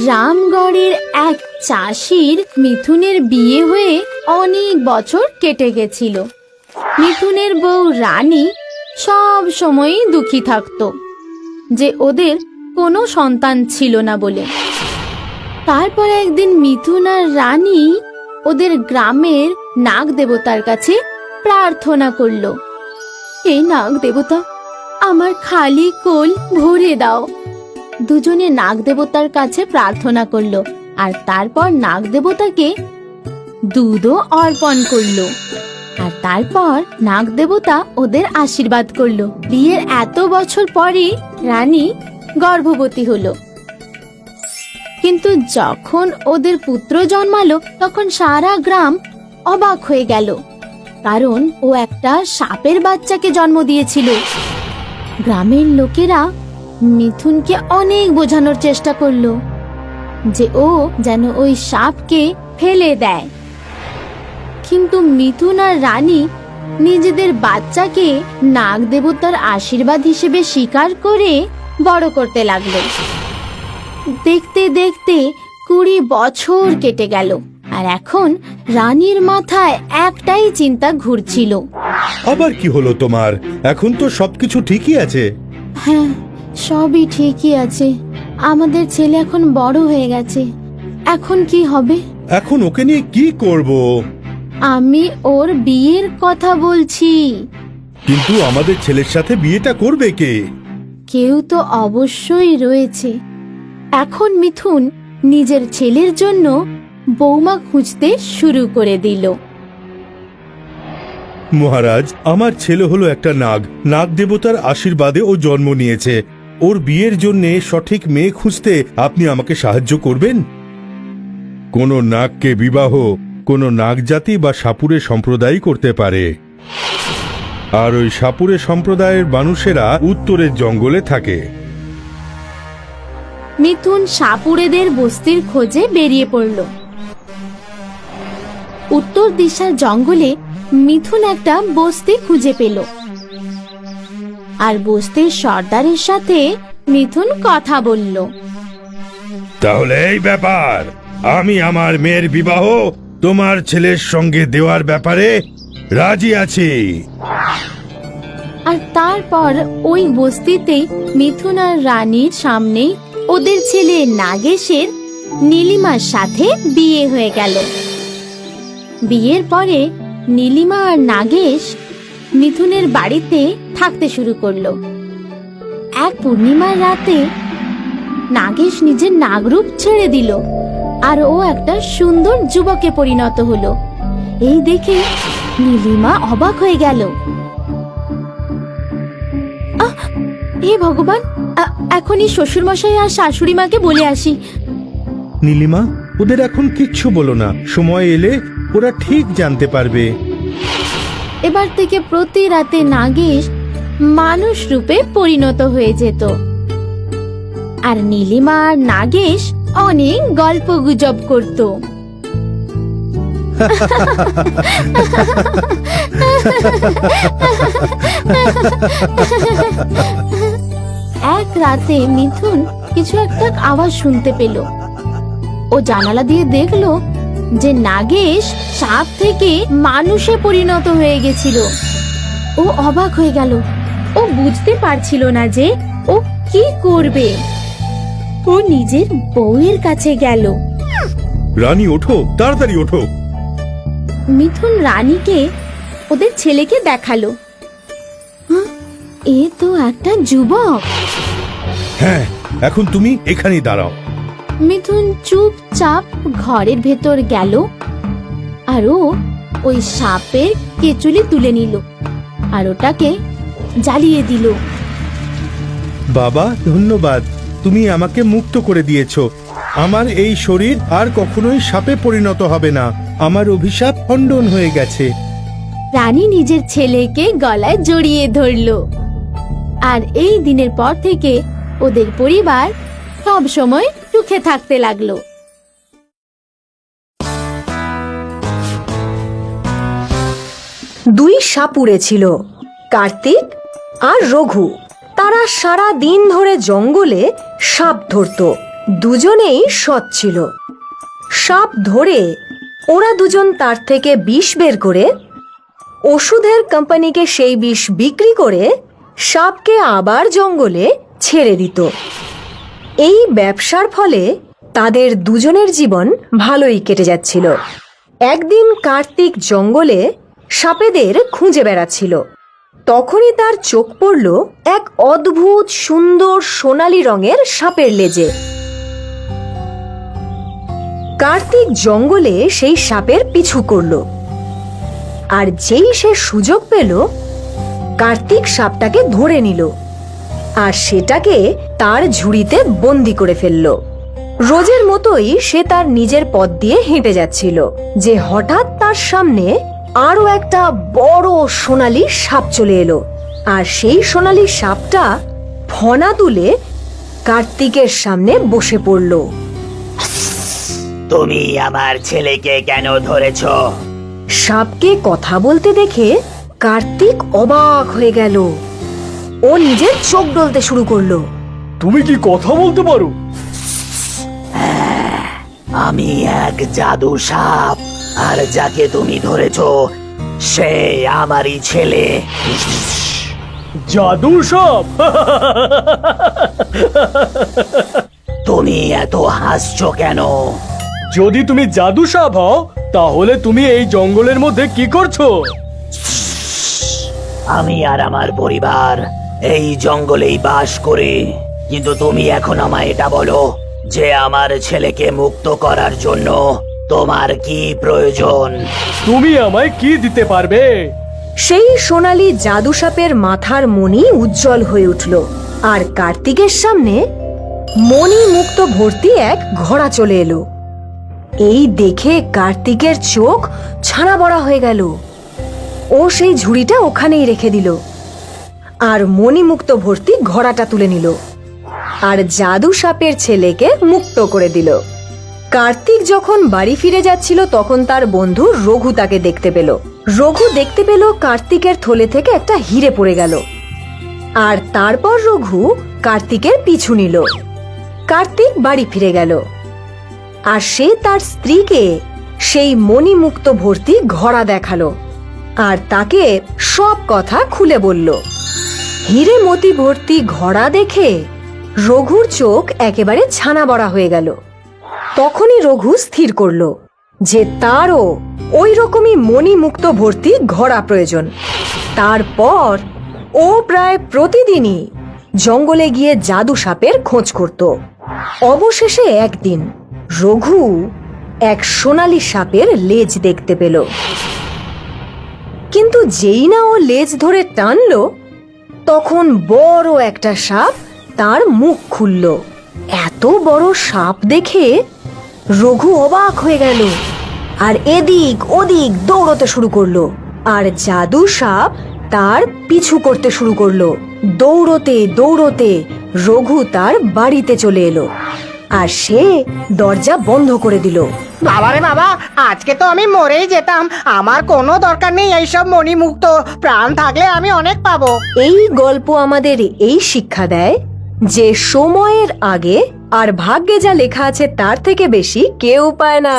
রামগড়ের এক চাষির মিথুনের বিয়ে হয়ে অনেক বছর কেটে গেছিল। মিথুনের বউ রানী সব সময়ই দুঃখী থাকত যে ওদের কোনো সন্তান ছিল না বলে। তারপর একদিন মিথুন আর রানী ওদের গ্রামের নাগ দেবতার কাছে প্রার্থনা করলো, হে নাগ দেবতা, আমার খালি কোল ভরে দাও। দুজনে নাগ দেবতার কাছে প্রার্থনা করলো আর তারপর নাগ দেবতাকে দুধও অর্পণ করলো। আর তারপর নাগ দেবতা ওদের আশীর্বাদ করলো। বিয়ের এত বছর পরে রানী গর্ভবতী হলো। কিন্তু যখন ওদের পুত্র জন্মালো তখন সারা গ্রাম অবাক হয়ে গেল, কারণ ও একটা সাপের বাচ্চাকে জন্ম দিয়েছিল। গ্রামের লোকেরা মিথুনকে অনেক বোঝানোর চেষ্টা করলো যে ও যেন ওই সাপকে ফেলে দেয়, কিন্তু মিথুন আর রানী নিজেদের বাচ্চাকে নাগ দেবতার আশীর্বাদ হিসেবে স্বীকার করে বড় করতে লাগলো। দেখতে দেখতে 20 বছর কেটে গেল আর এখন রানীর মাথায় একটাই চিন্তা ঘুরছিল। আবার কি হলো তোমার? এখন তো সবকিছু ঠিকই আছে। হ্যাঁ, সবই ঠিকই আছে। আমাদের ছেলে এখন বড় হয়ে গেছে, এখন কি হবে? এখন ওকে নিয়ে কি করব? আমি ওর বিয়ের কথা বলছি। কিন্তু আমাদের ছেলের সাথে বিয়েটা করবে কে? কেউ তো অবশ্যই রয়েছে। এখন মিথুন নিজের ছেলের জন্য বৌমা খুঁজতে শুরু করে দিল। মহারাজ, আমার ছেলে হলো একটা নাগ। নাগ দেবতার আশীর্বাদে ও জন্ম নিয়েছে। ওর বিয়ের জন্য সঠিক মেয়ে খুঁজতে আপনি আমাকে সাহায্য করবেন? কোন নাগকে বিবাহ কোন নাগ জাতি বা সাপুরে সম্প্রদায় করতে পারে, আর ওই সাপুরে সম্প্রদায়ের মানুষেরা উত্তরের জঙ্গলে থাকে। মিথুন সাপুড়েদের বস্তির খোঁজে বেরিয়ে পড়ল। উত্তর দিশার জঙ্গলে মিথুন একটা বস্তি খুঁজে পেল আর বস্তির সর্দারের সাথে মিথুন কথা বলল। তাহলে এই ব্যাপার, আমি আমার মেয়ের বিবাহ তোমার ছেলের সঙ্গে দেওয়ার ব্যাপারে রাজি আছি। আর তারপর ওই বস্তিতে মিথুন আর রানীর সামনে ওদের ছেলে নাগেশের নীলিমার সাথে বিয়ে হয়ে গেল। বিয়ের পরে নীলিমা আর নাগেশ মিথুনের বাড়িতে থাকতে শুরু করলো। এক পূর্ণিমার রাতে নাগেশ নিজের নাগরূপ ছেড়ে দিল আর ও একটা সুন্দর যুবকে পরিণত হলো। এই দেখে নীলিমা অবাক হয়ে গেল। হে ভগবান, এখনই শ্বশুরমশাই আর শাশুড়ি মাকে বলে আসি। নীলিমা, ওদের এখন কিচ্ছু বলো না, সময় এলে ওরা ঠিক জানতে পারবে। এবার থেকে প্রতি রাতে নাগেশ মানুষ রূপে পরিণত হয়ে যেত আর নীলিমা আর নাগেশ অনেক গল্প গুজব করত। এক রাতে মিথুন কিছু একটা আওয়াজ শুনতে পেল। ও জানালা দিয়ে দেখলো যে নাগেশ সাপ থেকে মানুষে পরিণত হয়ে গেছিল। ও অবাক হয়ে গেল। ও বুঝতে পারছিল না যে ও কি করবে। ও নিজের বউয়ের কাছে গেল। রানী ওঠো, তাড়াতাড়ি ওঠো। মিথুন রানীকে ওদের ছেলেকে দেখালো। এ তো একটা যুবক। হ্যাঁ, এখন তুমি এখানেই দাঁড়াও। মিথুন চুপচাপ ঘরের ভেতর গেল আর ও ওই সাপের কেচুলি তুলে নিল আর ওটাকে জ্বালিয়ে দিল। বাবা, ধন্যবাদ, তুমি আমাকে মুক্ত করে দিয়েছো। আমার এই শরীর আর কখনোই সাপে পরিণত হবে না। আমার অভিশাপ খণ্ডন হয়ে গেছে। রানী নিজের ছেলেকে গলায় জড়িয়ে ধরল আর এই দিনের পর থেকে ওদের পরিবার সব সময় সুখে থাকতে লাগলো। দুই সাপুড়ে ছিল, কার্তিক আর রঘু। তারা সারা দিন ধরে জঙ্গলে সাপ ধরত। দুজনেই সৎ ছিল। সাপ ধরে ওরা দুজন তার থেকে বিষ বের করে ওষুধের কোম্পানিকে সেই বিষ বিক্রি করে সাপকে আবার জঙ্গলে ছেড়ে দিত। এই ব্যবসার ফলে তাদের দুজনের জীবন ভালোই কেটে যাচ্ছিল। একদিন কার্তিক জঙ্গলে সাপেদের খুঁজে বেড়াচ্ছিল। তখনই তার চোখ পড়ল এক অদ্ভুত সুন্দর সোনালী রঙের সাপের লেজে। কার্তিক জঙ্গলে সেই সাপের পিছু করল, আর যেই সে সুযোগ পেল কার্তিক সাপটাকে ধরে নিল আর সেটাকে তার ঝুড়িতে বন্দি করে ফেলল। রোজের মতোই সে তার নিজের পথ দিয়ে হেঁটে যাচ্ছিল যে হঠাৎ তার সামনে আরো একটা বড় সোনালী সাপ চলে এলো, আর সেই সোনালী সাপটা ফনা তুলে কার্তিকের সামনে বসে পড়ল। তুমি আমার ছেলেকে কেন ধরেছ? সাপকে কথা বলতে দেখে কার্তিক অবাক হয়ে গেল। ও নিজের চোখ ডলতে শুরু করলো। তুমি কি কথা বলতে পারো? আমি এক জাদু সাপ, আর যাকে তুমি ধরেছ সে আমারই ছেলে। জাদু সাপ? তুমি এত হাসছো কেন? যদি তুমি জাদু সাপ হও তাহলে তুমি এই জঙ্গলের মধ্যে কি করছো? আমি আর আমার পরিবার এই জঙ্গলেই বাস করি, কিন্তু তুমি এখন আমায় এটা বলো যে আমার ছেলেকে মুক্ত করার জন্য তোমার কি প্রয়োজন? তুমি আমায় কি দিতে পারবে? সেই সোনালী জাদু সাপের মাথার মণি উজ্জ্বল হয়ে উঠল, আর কার্তিকের সামনে মণি মুক্ত ভর্তি এক ঘোড়া চলে এলো। এই দেখে কার্তিকের চোখ ছানা বড়া হয়ে গেল। ও সেই ঝুড়িটা ওখানেই রেখে দিল আর মণিমুক্ত ভর্তি ঘোড়াটা তুলে নিল আর জাদু সাপের ছেলেকে মুক্ত করে দিল। কার্তিক যখন বাড়ি ফিরে যাচ্ছিল তখন তার বন্ধু রঘু তাকে দেখতে পেল। রঘু দেখতে পেল কার্তিকের থলে থেকে একটা হিরে পড়ে গেল, আর তারপর রঘু কার্তিকের পিছু নিল। কার্তিক বাড়ি ফিরে গেল আর সে তার স্ত্রীকে সেই মণিমুক্ত ভর্তি ঘোড়া দেখালো আর তাকে সব কথা খুলে বলল। হিরে মতি ভর্তি ঘোড়া দেখে রঘুর চোখ একেবারে ছানা বড়া হয়ে গেল। তখনই রঘু স্থির করল যে তারও ওই রকমই মণিমুক্ত ভর্তি ঘোড়া প্রয়োজন। তারপর ও প্রায় প্রতিদিনই জঙ্গলে গিয়ে জাদু সাপের খোঁজ করত। অবশেষে একদিন রঘু এক সোনালী সাপের লেজ দেখতে পেল, কিন্তু যেই না ও লেজ ধরে টানলো তখন বড় একটা সাপ তার মুখ খুলল। এত বড় সাপ দেখে রঘু অবাক হয়ে গেল আর এদিক ওদিক দৌড়তে শুরু করলো, আর জাদু সাপ তার পিছু করতে শুরু করলো। দৌড়তে দৌড়তে রঘু তার বাড়িতে চলে এলো আর সে দরজা বন্ধ করে দিল। বাবারে বাবা, আজকে তো আমি মরেই যেতাম। আমার কোনো দরকার নেই এইসব মণিমুক্ত, প্রাণ থাকলে আমি অনেক পাবো। এই গল্প আমাদের এই শিক্ষা দেয় যে সময়ের আগে আর ভাগ্যে যা লেখা আছে তার থেকে বেশি কেউ পায় না।